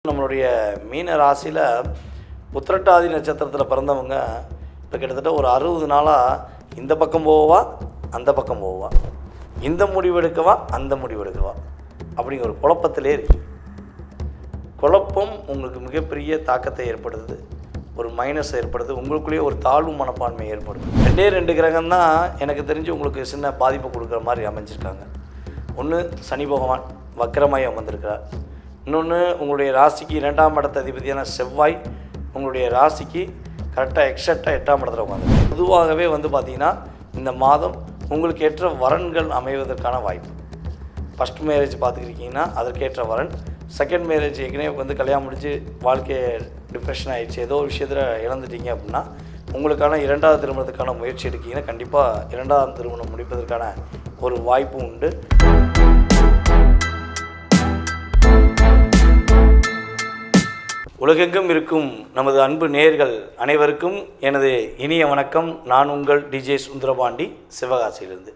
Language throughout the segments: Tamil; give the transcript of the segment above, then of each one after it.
நம்மளுடைய மீன ராசியில் உத்திரட்டாதி நட்சத்திரத்தில் பிறந்தவங்க இப்போ கிட்டத்தட்ட ஒரு 60 நாளாக இந்த பக்கம் போவா அந்த பக்கம் போவா, இந்த முடிவெடுக்கவா அந்த முடிவெடுக்கவா அப்படிங்கிற ஒரு குழப்பத்திலே இருக்கு. குழப்பம் உங்களுக்கு மிகப்பெரிய தாக்கத்தை ஏற்படுத்துது, ஒரு மைனஸ் ஏற்படுது, உங்களுக்குள்ளேயே ஒரு தாழ்வு மனப்பான்மை ஏற்படுது. ரெண்டு கிரகம் தான் எனக்கு தெரிஞ்சு உங்களுக்கு சின்ன பாதிப்பு கொடுக்குற மாதிரி அமைஞ்சிருக்காங்க. ஒன்று சனி பகவான் வக்கரமாய் அமர்ந்திருக்கிறார். இன்னொன்று உங்களுடைய ராசிக்கு 2ஆம் இடத்த அதிபதியான செவ்வாய் உங்களுடைய ராசிக்கு கரெக்டாக எக்ஸாக்டாக 8ஆம் இடத்துல உட்காந்து. பொதுவாகவே பார்த்திங்கன்னா இந்த மாதம் உங்களுக்கு ஏற்ற வரன்கள் அமைவதற்கான வாய்ப்பு. ஃபஸ்ட் மேரேஜ் பார்த்துக்கிட்டிங்கன்னா அதற்கேற்ற வரன், செகண்ட் மேரேஜ் ஏற்கனவே கல்யாணம் முடிஞ்சு வாழ்க்கையை டிப்ரெஷன் ஆகிடுச்சு, ஏதோ ஒரு விஷயத்தில் இழந்துட்டீங்க அப்படின்னா உங்களுக்கான 2வது திருமணத்துக்கான முயற்சி எடுக்கிங்கன்னா கண்டிப்பாக 2ஆம் திருமணம் முடிப்பதற்கான ஒரு வாய்ப்பு உண்டு. உலகெங்கும் இருக்கும் நமது அன்பு நேயர்கள் அனைவருக்கும் எனது இனிய வணக்கம். நான் உங்கள் டிஜே சுந்தரபாண்டி, சிவகாசியிலிருந்து.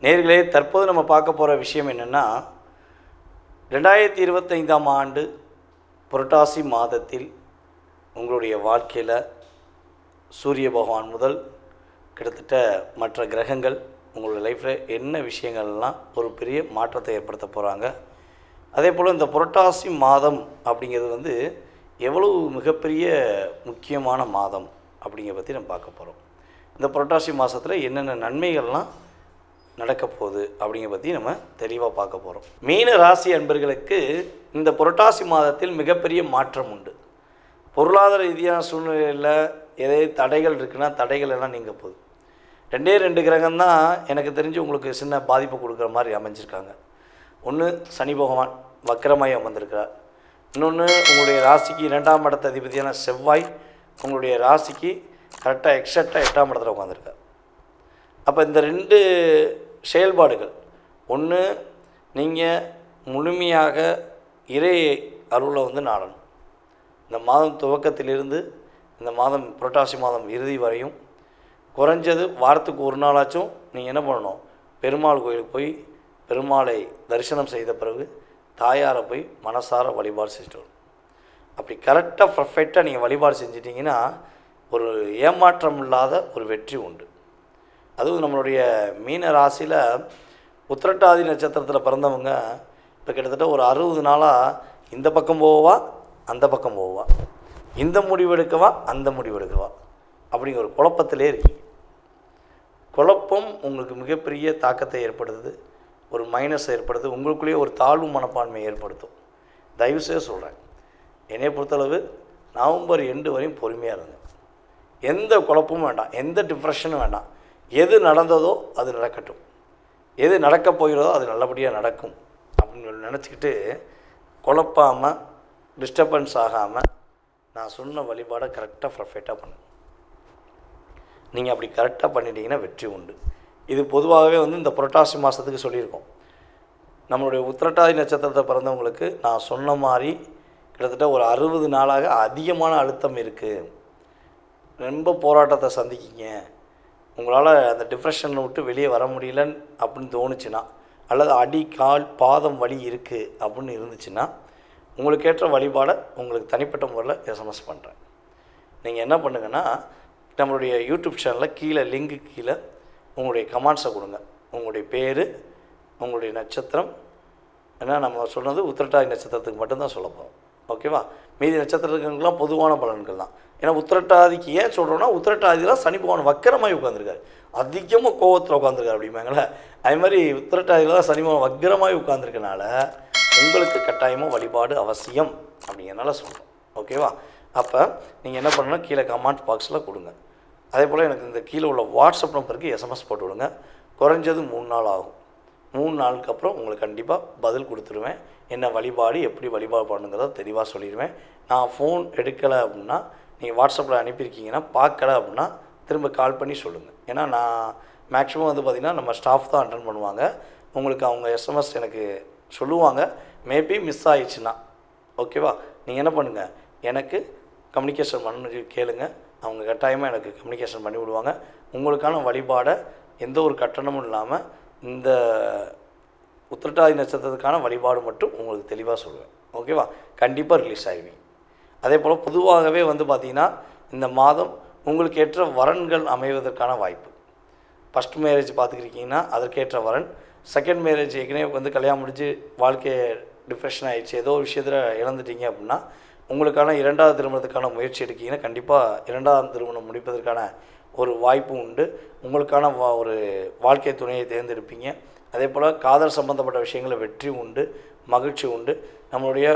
நேயர்களே, தற்போது நம்ம பார்க்க போகிற விஷயம் என்னென்னா, 2025ஆம் ஆண்டு புரட்டாசி மாதத்தில் உங்களுடைய வாழ்க்கையில் சூரிய பகவான் முதல் கிட்டத்தட்ட மற்ற கிரகங்கள் உங்களுடைய லைஃப்பில் என்ன விஷயங்கள்லாம் ஒரு பெரிய மாற்றத்தை ஏற்படுத்த போகிறாங்க. அதே போல் இந்த புரட்டாசி மாதம் அப்படிங்கிறது எவ்வளவு மிகப்பெரிய முக்கியமான மாதம் அப்படிங்கிற பற்றி நம்ம பார்க்க போகிறோம். இந்த புரட்டாசி மாதத்தில் என்னென்ன நன்மைகள்லாம் நடக்க போகுது அப்படிங்கிற பற்றி நம்ம தெளிவாக பார்க்க போகிறோம். மீன ராசி அன்பர்களுக்கு இந்த புரட்டாசி மாதத்தில் மிகப்பெரிய மாற்றம் உண்டு. பொருளாதார ரீதியான சூழ்நிலையில் எதாவது தடைகள் இருக்குன்னா தடைகள் எல்லாம் நீங்க போகுது. 2 கிரகம் தான் எனக்கு தெரிஞ்சு உங்களுக்கு சின்ன பாதிப்பு கொடுக்குற மாதிரி அமைஞ்சிருக்காங்க. ஒன்று சனி பகவான் வக்கரமாய் அமர்ந்திருக்கிறார். இன்னொன்று உங்களுடைய ராசிக்கு 2ஆம் இடத்த அதிபதியான செவ்வாய் உங்களுடைய ராசிக்கு கரெக்டாக எக்ஸாக்டாக 8ஆம் இடத்துல உட்காந்துருக்கார். அப்போ இந்த 2 செயல்பாடுகள், ஒன்று நீங்கள் முழுமையாக இறை அருளை நாடணும். இந்த மாதம் துவக்கத்திலிருந்து இந்த மாதம் புரட்டாசி மாதம் இறுதி வரையும் குறைஞ்சது வாரத்துக்கு ஒரு நாளாச்சும் நீங்கள் என்ன பண்ணணும், பெருமாள் கோயிலுக்கு போய் பெருமாளை தரிசனம் செய்த பிறகு தாயாரை போய் மனசார வழிபாடு செஞ்சுட்டு வரும். அப்படி கரெக்டாக பர்ஃபெக்டாக நீங்கள் வழிபாடு செஞ்சிட்டிங்கன்னா ஒரு ஏமாற்றம் இல்லாத ஒரு வெற்றி உண்டு. அதுவும் நம்மளுடைய மீன ராசியில் உத்திரட்டாதி நட்சத்திரத்தில் பிறந்தவங்க இப்போ கிட்டத்தட்ட ஒரு 60 நாளாக இந்த பக்கம் போவா அந்த பக்கம் போவா, இந்த முடிவெடுக்கவா அந்த முடிவெடுக்கவா அப்படிங்கிற ஒரு குழப்பத்திலே இருக்கு. குழப்பம் உங்களுக்கு மிகப்பெரிய தாக்கத்தை ஏற்படுத்துது, ஒரு மைனஸ் ஏற்படுத்துது, உங்களுக்குள்ளேயே ஒரு தாழ்வு மனப்பான்மை ஏற்படுத்தும். தயவுசெய்து சொல்கிறேன், என்னை பொறுத்தளவு நவம்பர் எண்டு வரையும் பொறுமையாக இருங்க. எந்த குழப்பமும் வேண்டாம், எந்த டிப்ரெஷனும் வேண்டாம். எது நடந்ததோ அது நடக்கட்டும், எது நடக்கப் போகிறதோ அது நல்லபடியாக நடக்கும் அப்படின்னு நினச்சிக்கிட்டு குழப்பாமல் டிஸ்டர்பன்ஸ் ஆகாமல் நான் சொன்ன வழிபாடை கரெக்டாக பர்ஃபெக்டாக பண்ணுங்க. நீங்கள் அப்படி கரெக்டாக பண்ணிட்டீங்கன்னா வெற்றி உண்டு. இது பொதுவாகவே இந்த புரட்டாசி மாதத்துக்கு சொல்லியிருக்கோம். நம்மளுடைய உத்திரட்டாதி நட்சத்திரத்தை பிறந்தவங்களுக்கு நான் சொன்ன மாதிரி கிட்டத்தட்ட ஒரு 60 நாளாக அதிகமான அழுத்தம் இருக்குது, ரொம்ப போராட்டத்தை சந்திக்கிங்க, உங்களால் அந்த டிப்ரெஷனை விட்டு வெளியே வர முடியலன்னு அப்படின்னு தோணுச்சுன்னா, அல்லது அடி கால் பாதம் வலி இருக்குது அப்படின்னு இருந்துச்சுன்னா உங்களுக்கு ஏற்ற வழிபாடை உங்களுக்கு தனிப்பட்ட முறையில் எஸ்எம்எஸ் பண்ணுறேன். நீங்கள் என்ன பண்ணுங்கன்னா, நம்மளுடைய யூடியூப் சேனலில் கீழே லிங்க்கு கீழே உங்களுடைய கமெண்ட்ஸை கொடுங்க. உங்களுடைய பேர், உங்களுடைய நட்சத்திரம், ஏன்னா நம்ம சொன்னது உத்திரட்டாதி நட்சத்திரத்துக்கு மட்டும்தான் சொல்ல போகிறோம், ஓகேவா? மீதி நட்சத்திரத்துக்குலாம் பொதுவான பலன்கள் தான். ஏன்னா உத்திரட்டாதிக்கு ஏன் சொல்கிறோன்னா, உத்திரட்டாதிலாம் சனி பகவான் வக்கரமாகி உட்காந்துருக்காரு, அதிகமாக கோவத்தில் உட்காந்துருக்காரு அப்படிம்பாங்களே, அது மாதிரி உத்திரட்டாதியில் தான் சனி பகவான் வக்கரமாகி உட்காந்துருக்கனால உங்களுக்கு கட்டாயமாக வழிபாடு அவசியம் அப்படிங்கிறனால சொல்கிறோம், ஓகேவா? அப்போ நீங்கள் என்ன பண்ணணும், கீழே கமெண்ட் பாக்ஸில் கொடுங்க. அதே போல் எனக்கு இந்த கீழே உள்ள வாட்ஸ்அப் நம்பருக்கு எஸ்எம்எஸ் போட்டு விடுங்க. குறைஞ்சது 3 நாள் ஆகும். 3 நாளுக்கு அப்புறம் உங்களுக்கு கண்டிப்பாக பதில் கொடுத்துருவேன். என்ன வழிபாடு, எப்படி வழிபாடு பண்ணுங்கிறத தெளிவாக சொல்லிடுவேன். நான் ஃபோன் எடுக்கலை அப்படின்னா, நீங்கள் வாட்ஸ்அப்பில் அனுப்பியிருக்கீங்கன்னா பார்க்கலை அப்படின்னா திரும்ப கால் பண்ணி சொல்லுங்கள். ஏன்னா நான் மேக்ஸிமம் பார்த்திங்கன்னா நம்ம ஸ்டாஃப் தான் அட்டன் பண்ணுவாங்க. உங்களுக்கு அவங்க எஸ்எம்எஸ் எனக்கு சொல்லுவாங்க, மேபி மிஸ் ஆயிடுச்சுன்னா, ஓகேவா? நீங்கள் என்ன பண்ணுங்கள், எனக்கு கம்யூனிகேஷன் பண்ணி கேளுங்க, அவங்க கட்டாயமாக எனக்கு கம்யூனிகேஷன் பண்ணி விடுவாங்க. உங்களுக்கான வழிபாடை எந்த ஒரு கட்டணமும் இல்லாமல் இந்த உத்திரட்டாதி நட்சத்திரத்துக்கான வழிபாடு மட்டும் உங்களுக்கு தெளிவாக சொல்லுவேன். ஓகேவா? கண்டிப்பாக ரிலீஸ் ஆகிடுவீங்க. அதே போல் பொதுவாகவே வந்து பார்த்திங்கன்னா இந்த மாதம் உங்களுக்கு ஏற்ற வரன்கள் அமைவதற்கான வாய்ப்பு. ஃபஸ்ட் மேரேஜ் பார்த்துக்கிட்டிங்கன்னா அதற்கேற்ற வரன், செகண்ட் மேரேஜ் ஏற்கனவே வந்து கல்யாணம் முடிஞ்சு வாழ்க்கையை டிப்ரெஷன் ஆகிடுச்சு, ஏதோ ஒரு விஷயத்தில் இழந்துட்டீங்க அப்படின்னா உங்களுக்கான 2வது திருமணத்துக்கான முயற்சி எடுக்கிங்கன்னா கண்டிப்பாக 2வது திருமணம் முடிப்பதற்கான ஒரு வாய்ப்பும் உண்டு. உங்களுக்கான ஒரு வாழ்க்கை துணையை தேர்ந்தெடுப்பீங்க. அதே போல் காதல் சம்பந்தப்பட்ட விஷயங்களில் வெற்றி உண்டு, மகிழ்ச்சி உண்டு. நம்மளுடைய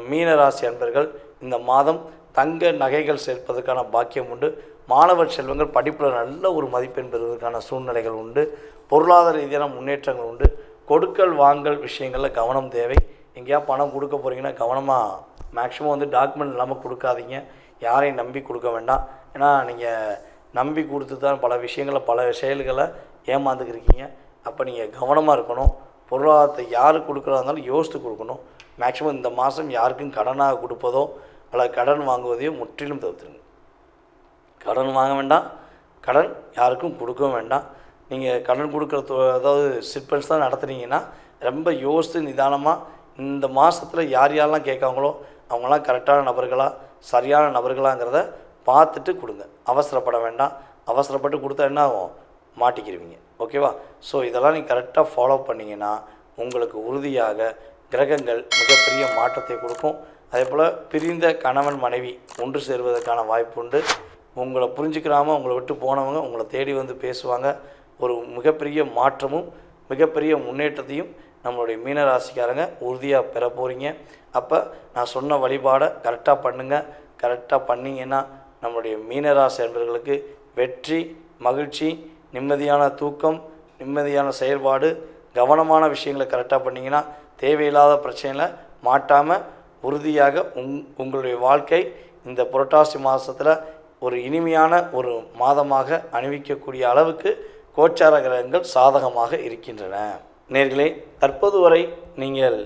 மீன ராசி அன்பர்கள் இந்த மாதம் தங்க நகைகள் சேர்ப்பதற்கான பாக்கியம் உண்டு. மாணவர் செல்வங்கள் படிப்பில் நல்ல ஒரு மதிப்பெண் பெறுவதற்கான சூழ்நிலைகள் உண்டு. பொருளாதார ரீதியான முன்னேற்றங்கள் உண்டு. கொடுக்கல் வாங்கல் விஷயங்களில் கவனம் தேவை. எங்கேயா பணம் கொடுக்க போகிறீங்கன்னா கவனமாக, மேக்ஸிமம் வந்து டாக்குமெண்ட் இல்லாமல் கொடுக்காதீங்க. யாரையும் நம்பி கொடுக்க வேண்டாம். ஏன்னா நீங்கள் நம்பி கொடுத்து தான் பல விஷயங்களில் பல செயல்களை ஏமாந்துக்கிருக்கீங்க. அப்போ நீங்கள் கவனமாக இருக்கணும். பொருளாதாரத்தை யாருக்கு கொடுக்குறதா இருந்தாலும் யோசித்து கொடுக்கணும். மேக்ஸிமம் இந்த மாதம் யாருக்கும் கடனாக கொடுப்பதோ அல்லது கடன் வாங்குவதையோ முற்றிலும் தவிர்த்துருங்க. கடன் வாங்க வேண்டாம், கடன் யாருக்கும் கொடுக்கவும் வேண்டாம். நீங்கள் கடன் கொடுக்குற அதாவது சிட்பண்ட்ஸ் தான் நடத்துனீங்கன்னா ரொம்ப யோசித்து நிதானமாக இந்த மாதத்தில் யார் யாரெல்லாம் கேட்காங்களோ அவங்களாம் கரெக்டான நபர்களா சரியான நபர்களாங்கிறத பார்த்துட்டு கொடுங்க. அவசரப்பட வேண்டாம். அவசரப்பட்டு கொடுத்தா என்ன ஆகும்? மாட்டிக்கிடுவீங்க. ஓகேவா? ஸோ இதெல்லாம் நீங்கள் கரெக்டாக ஃபாலோ பண்ணிங்கன்னா உங்களுக்கு உறுதியாக கிரகங்கள் மிகப்பெரிய மாற்றத்தை கொடுக்கும். அதே போல் பிரிந்த கணவன் மனைவி ஒன்று சேருவதற்கான வாய்ப்பு உண்டு. உங்களை புரிஞ்சுக்கிறாமல் உங்களை விட்டு போனவங்க உங்களை தேடி வந்து பேசுவாங்க. ஒரு மிகப்பெரிய மாற்றமும் மிகப்பெரிய முன்னேற்றத்தையும் நம்மளுடைய மீனராசிக்காரங்க உறுதியாக பெற போகிறீங்க. அப்போ நான் சொன்ன வழிபாடை கரெக்டாக பண்ணுங்கள். கரெக்டாக பண்ணிங்கன்னா நம்மளுடைய மீனராசி அன்பர்களுக்கு வெற்றி, மகிழ்ச்சி, நிம்மதியான தூக்கம், நிம்மதியான செயல்பாடு, கவனமான விஷயங்களை கரெக்டாக பண்ணிங்கன்னா தேவையில்லாத பிரச்சனையில் மாட்டாமல் உறுதியாக உங்களுடைய வாழ்க்கை இந்த புரட்டாசி மாதத்தில் ஒரு இனிமையான ஒரு மாதமாக அணிவிக்கக்கூடிய அளவுக்கு கோச்சார கிரகங்கள் சாதகமாக இருக்கின்றன. நேர்களே, தற்போது வரை நீங்கள்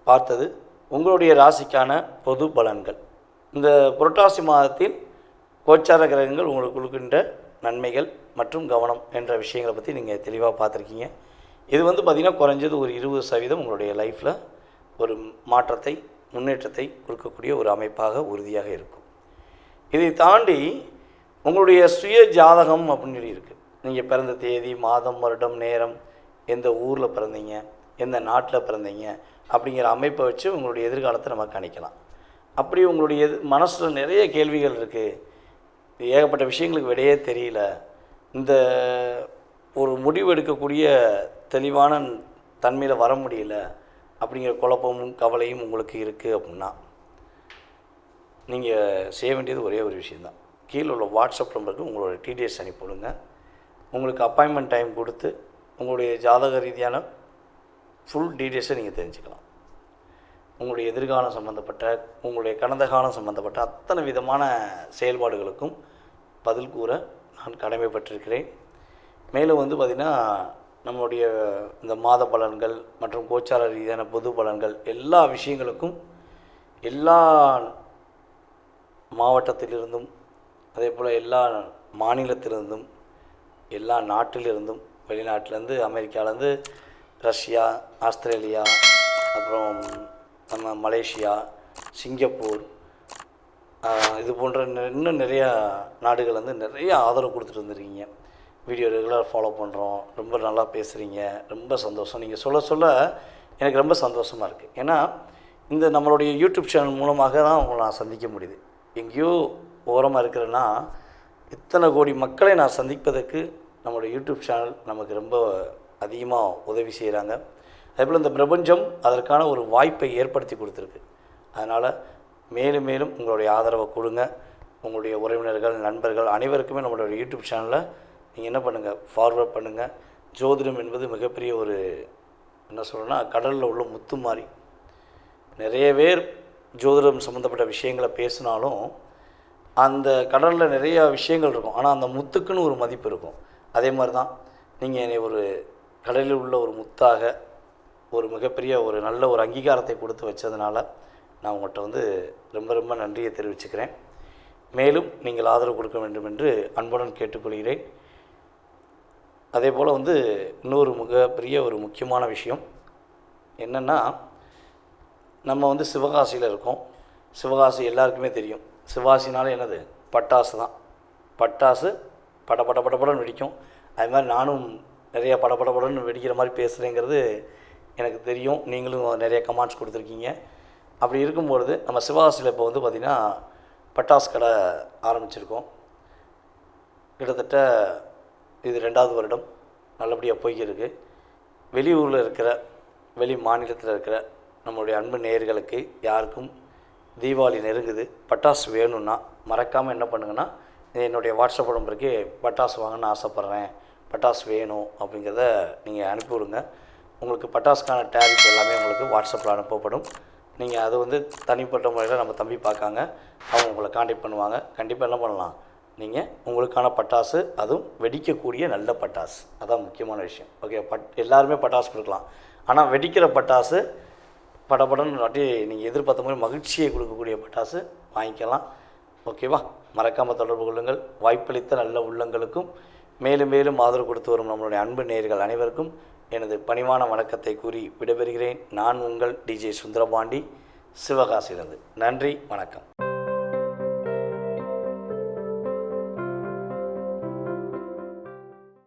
பார்த்தது உங்களுடைய ராசிக்கான பொது பலன்கள். இந்த புரட்டாசி மாதத்தில் கோச்சார கிரகங்கள் உங்களுக்கு கொடுக்கின்ற நன்மைகள் மற்றும் கவனம் என்ற விஷயங்களை பற்றி நீங்கள் தெளிவாக பார்த்துருக்கீங்க. இது வந்து பார்த்திங்கன்னா குறைஞ்சது ஒரு 20% உங்களுடைய லைஃப்பில் ஒரு மாற்றத்தை, முன்னேற்றத்தை கொடுக்கக்கூடிய ஒரு அமைப்பாக உறுதியாக இருக்கும். இதை தாண்டி உங்களுடைய சுய ஜாதகம் அப்படின்னு சொல்லி இருக்குது. நீங்கள் பிறந்த தேதி, மாதம், வருடம், நேரம், எந்த ஊரில் பிறந்தீங்க, எந்த நாட்டில் பிறந்தீங்க அப்படிங்கிற அமைப்பை வச்சு உங்களுடைய எதிர்காலத்தை நம்ம கணிக்கலாம். அப்படி உங்களுடைய மனசில் நிறைய கேள்விகள் இருக்குது, ஏகப்பட்ட விஷயங்களுக்கு விடையே தெரியல, இந்த ஒரு முடிவு எடுக்கக்கூடிய தெளிவான தன்மையில் வர முடியல அப்படிங்கிற குழப்பமும் கவலையும் உங்களுக்கு இருக்குது அப்படின்னா நீங்கள் செய்ய வேண்டியது ஒரே ஒரு விஷயந்தான். கீழே உள்ள வாட்ஸ்அப் நம்பருக்கு உங்களோட டீடைல்ஸ் அனுப்பிவிடுங்க. உங்களுக்கு அப்பாயின்மெண்ட் டைம் கொடுத்து உங்களுடைய ஜாதக ரீதியான ஃபுல் டீடைல்ஸை நீங்கள் தெரிஞ்சுக்கலாம். உங்களுடைய எதிர்காலம் சம்மந்தப்பட்ட, உங்களுடைய கடந்த காலம் சம்மந்தப்பட்ட அத்தனை விதமான செயல்பாடுகளுக்கும் பதில் கூற நான் கடமைப்பட்டிருக்கிறேன். மேலும் வந்து பார்த்திங்கன்னா நம்மளுடைய இந்த மாத பலன்கள் மற்றும் கோச்சார ரீதியான பொது பலன்கள் எல்லா விஷயங்களுக்கும் எல்லா மாவட்டத்திலிருந்தும் அதே போல் எல்லா மாநிலத்திலிருந்தும் எல்லா நாட்டிலிருந்தும், வெளிநாட்டிலேருந்து, அமெரிக்காவிலேருந்து, ரஷ்யா, ஆஸ்திரேலியா, அப்புறம் நம்ம மலேசியா, சிங்கப்பூர், இது போன்ற இன்னும் நிறையா நாடுகள் வந்து நிறைய ஆதரவு கொடுத்துட்டு வந்துருக்கீங்க. வீடியோ ரெகுலராக ஃபாலோ பண்ணுறோம், ரொம்ப நல்லா பேசுகிறீங்க, ரொம்ப சந்தோஷம். நீங்கள் சொல்ல சொல்ல எனக்கு ரொம்ப சந்தோஷமாக இருக்குது. ஏன்னா இந்த நம்மளுடைய யூடியூப் சேனல் மூலமாக தான் உங்களை நான் சந்திக்க முடியுது. எங்கேயோ ஓரமாக இருக்கிறேன்னா இத்தனை கோடி மக்களை நான் சந்திப்பதற்கு நம்மளுடைய யூடியூப் சேனல் நமக்கு ரொம்ப அதிகமாக உதவி செய்கிறாங்க. அதேபோல் இந்த பிரபஞ்சம் அதற்கான ஒரு வாய்ப்பை ஏற்படுத்தி கொடுத்துருக்கு. அதனால் மேலும் மேலும் உங்களுடைய ஆதரவை கொடுங்க. உங்களுடைய உறவினர்கள், நண்பர்கள் அனைவருக்குமே நம்மளுடைய யூடியூப் சேனலை நீங்கள் என்ன பண்ணுங்கள், ஃபார்வர்ட் பண்ணுங்கள். ஜோதிடம் என்பது மிகப்பெரிய ஒரு என்ன சொல்கிறேன்னா கடலில் உள்ள முத்து மாதிரி. நிறைய பேர் ஜோதிடம் சம்மந்தப்பட்ட விஷயங்களை பேசினாலும் அந்த கடலில் நிறையா விஷயங்கள் இருக்கும், ஆனால் அந்த முத்துக்குன்னு ஒரு மதிப்பு இருக்கும். அதே மாதிரி தான் நீங்கள் என்னை ஒரு கடலில் உள்ள ஒரு முத்தாக ஒரு மிகப்பெரிய ஒரு நல்ல ஒரு அங்கீகாரத்தை கொடுத்து வச்சதுனால நான் உங்கள்கிட்ட வந்து ரொம்ப ரொம்ப நன்றியை தெரிவிச்சுக்கிறேன். மேலும் நீங்கள் ஆதரவு கொடுக்க வேண்டும் என்று அன்புடன் கேட்டுக்கொள்கிறேன். அதே போல் வந்து இன்னொரு மிகப்பெரிய ஒரு முக்கியமான விஷயம் என்னென்னா, நம்ம வந்து சிவகாசியில் இருக்கோம். சிவகாசி எல்லாருக்குமே தெரியும். சிவகாசினாலே என்னது? பட்டாசு தான். பட்டாசு பட பட படபடன்னு வெடிக்கும். அது மாதிரி நானும் நிறையா படபடபடன்னு வெடிக்கிற மாதிரி பேசுகிறேங்கிறது எனக்கு தெரியும். நீங்களும் நிறைய கமெண்ட்ஸ் கொடுத்துருக்கீங்க. அப்படி இருக்கும்பொழுது நம்ம சிவகாசியில் இப்போ வந்து பார்த்திங்கன்னா பட்டாசு கடை ஆரம்பிச்சிருக்கோம். கிட்டத்தட்ட இது 2வது வருடம் நல்லபடியாக போய்க்கிருக்கு. வெளியூரில் இருக்கிற, வெளி மாநிலத்தில் இருக்கிற நம்மளுடைய அன்பு நேயர்களுக்கு யாருக்கும் தீபாவளி நெருங்குது, பட்டாசு வேணும்னா மறக்காமல் என்ன பண்ணுங்கன்னா, என்னுடைய வாட்ஸ்அப் நம்பருக்கு பட்டாசு வாங்கணும்னு ஆசைப்பட்றேன், பட்டாசு வேணும் அப்படிங்கிறத நீங்கள் அனுப்பிவிடுங்க. உங்களுக்கு பட்டாசுக்கான டேரிஃப் எல்லாமே உங்களுக்கு வாட்ஸ்அப்பில் அனுப்பப்படும். நீங்கள் அது வந்து தனிப்பட்ட முறையில் நம்ம தம்பி பார்க்காங்க, அவங்க உங்களை காண்டாக்ட் பண்ணுவாங்க. கண்டிப்பாக என்ன பண்ணலாம், நீங்கள் உங்களுக்கான பட்டாசு, அதுவும் வெடிக்கக்கூடிய நல்ல பட்டாசு, அதான் முக்கியமான விஷயம். ஓகே, எல்லாருமே பட்டாசு கொடுக்கலாம். ஆனால் வெடிக்கிற பட்டாசு படபடன்னு வாட்டி நீங்கள் எதிர்பார்த்த மாதிரி மகிழ்ச்சியை கொடுக்கக்கூடிய பட்டாசு வாங்கிக்கலாம். ஓகேவா? மறக்காமல் தொடர்பு கொள்ளுங்கள். வாய்ப்பளித்த நல்ல உள்ளங்களுக்கும் மேலும் மேலும் ஆதரவு கொடுத்து வரும் நம்மளுடைய அன்பு நேயர்கள் அனைவருக்கும் எனது பணிவான வணக்கத்தை கூறி விடைபெறுகிறேன். நான் உங்கள் டிஜே சுந்தரபாண்டி, சிவகாசியிலிருந்து. நன்றி, வணக்கம்.